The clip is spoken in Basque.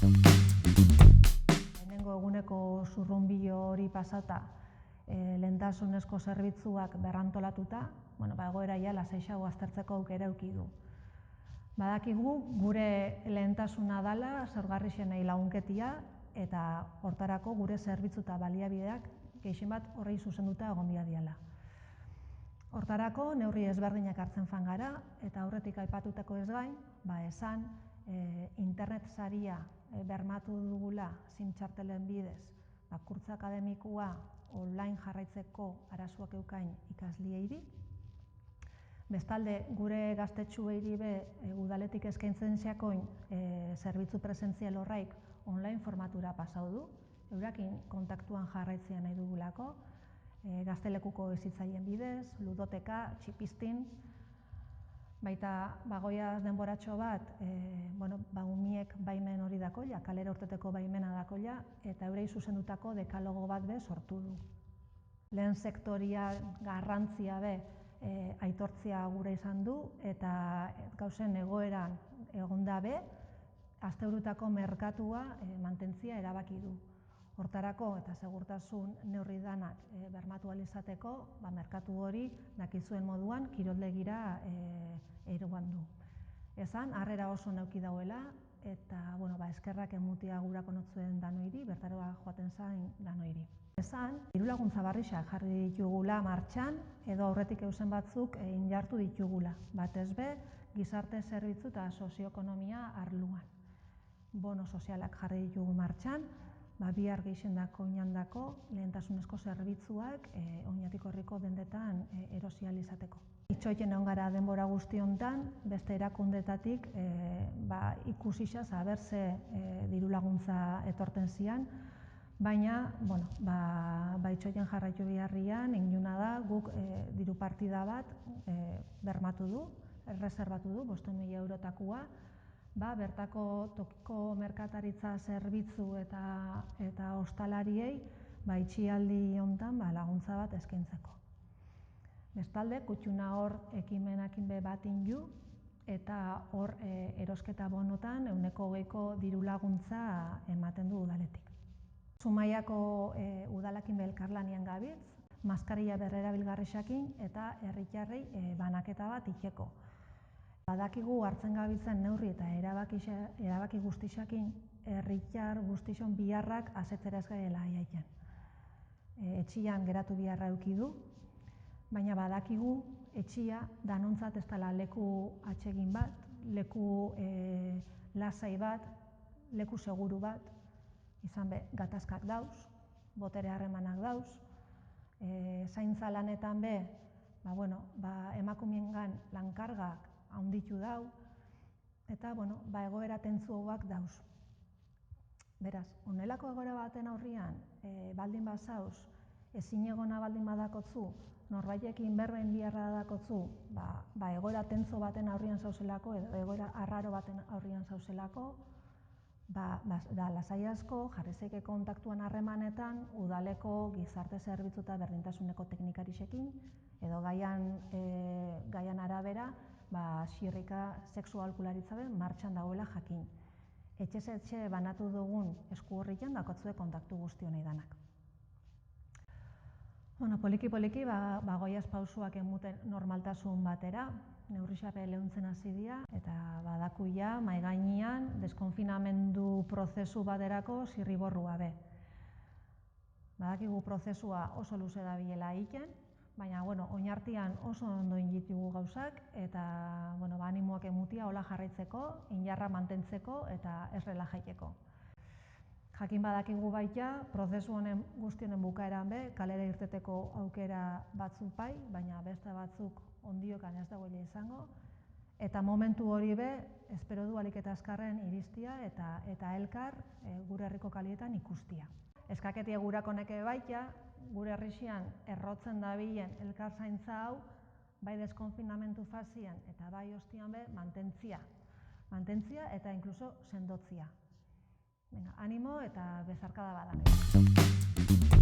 Lehenengo eguneko zurrunbilo hori pasata, lehentasunezko zerbitzuak berrantolatuta, egoera ja lasaiago aztertzeko aukera eduki du. Badakigu gure lehentasuna dela zaurgarrixenei lagunketia eta hortarako gure zerbitzu eta baliabideak gehien bat horri zuzenduta egon behar direla. Hortarako neurri ezberdinak hartzen joan gara eta aurretik aipatutako ez gain, esan internet saria bermatu dugula SIM txartelen bidez, kurtso akademikoa online jarraitzeko arazoak eukain ikasleei. Bestalde, gure gaztetxuei udaletik eskaintzen ziakoin zerbitzu presentzial horraik online formatura pasau du, eurakin kontaktuan jarraitzea nahi dugulako, gaztelekuko hezitzaileen bidez, ludoteka, txipistin, baita bagoia denboratxo bat, umiek baimen hori dakoia, kalera urteteko baimena dakoia, eta eurei zuzendutako dekalogo bat be sortu du. Lehen sektoria garrantzia be aitortzia gure izan du, eta gauzen egoeran egonda be, asteburutako merkatua mantentzia erabaki du. Hortarako eta segurtasun neurri danak bermatu ahal izateko, merkatu hori dakizuen moduan kiroldegira eroan du. Esan, harrera oso neuki dauela, eta eskerrak emutia gurako notzuen danoiri, bertaroa joaten zain danoiri. Esan, dirulaguntza barrixak jarri ditugula martxan, edo aurretik eusen batzuk injartu ditugula. Batez be, gizarte zerbitzu eta sozioekonomia arluan. Bono sozialak jarri ditugu martxan, bihar gehixendako inandako lehentasunezko zerbitzuak oinatik horriko dendetan erosial izateko. Itxoiten egon gara denbora guzti honetan, beste erakundetatik ikusixaz ze dirulaguntza etorten zian, baina itxoiten jarraitu biharrian, inguna da guk diru partida bat bermatu du, erreserbatu du, 500.000 eurotakoa, bertako tokiko merkataritza zerbitzu eta ostalariei itxialdi honetan laguntza bat eskaintzeko. Bestalde, kutxuna hor ekimenakin be bat inju, eta hor erosketa bonotan 20% diru laguntza ematen du udaletik. Zumaiako udalakin be elkarlanian gabitz, maskarilla berrerabilgarrixakin eta herritarrei banaketa bat itxeko. Badakigu hartzen gabitzen neurri eta erabaki guztixakin herritar guztixon biharrak asetzera ez garela aiaiken. Etxian geratu biharra eduki du, baina badakigu etxia danontzat ez dela leku atsegin bat, leku lasai bat, leku seguru bat, izan be, gatazkak dauz, botere harremanak dauz, zaintza lanetan be, emakumeengan lankargak handitu dau, eta egoera tentzuoak dauz. Beraz, honelako egoera baten aurrian, baldin bazauz, ezinegona baldin badakotzu, norbaitekin berben biharra dakotzu, egoera tentzo baten aurrian zauzelako, edo egoera arraro baten aurrian zauzelako, lasai asko, jarri kontaktuan harremanetan, udaleko gizarte zerbitzu eta berdintasuneko teknikarixekin, edo gaian arabera, xirrika sexualkularitza be martxan dagoela jakin. Etxe banatu dugun esku horrian dakotzue kontaktu guzti honei danak. Poliki-poliki, goiaz pausuak emuten normaltasun batera, neurrixape lehuntzen hasi dira, eta badaku ja, maigainean, deskonfinamendu prozesu baterako zirriborrua be. Badakigu prozesua oso luze dabilela egiten, baina, oinartian oso ondo inditugu gauzak, eta, animoak emutia hola jarraitzeko, injarra mantentzeko eta ez relajaiteko. Jakin badakigu baita, prozesu honen guztionen bukaeran be, kalera irteteko aukera batzuk bai, baina beste batzuk ondiokan ez dagoela izango, eta momentu hori be, espero du ahalik eta azkarren iristia eta elkar gure herriko kalietan ikustia. Eskaketia gurako neke baita, gure herrixian errotzen dabilen elkar zaintza hau, bai deskonfinamentu fazian eta bai ostian be, mantentzia eta inkluso sendotzia. Animo eta bezarkada badan.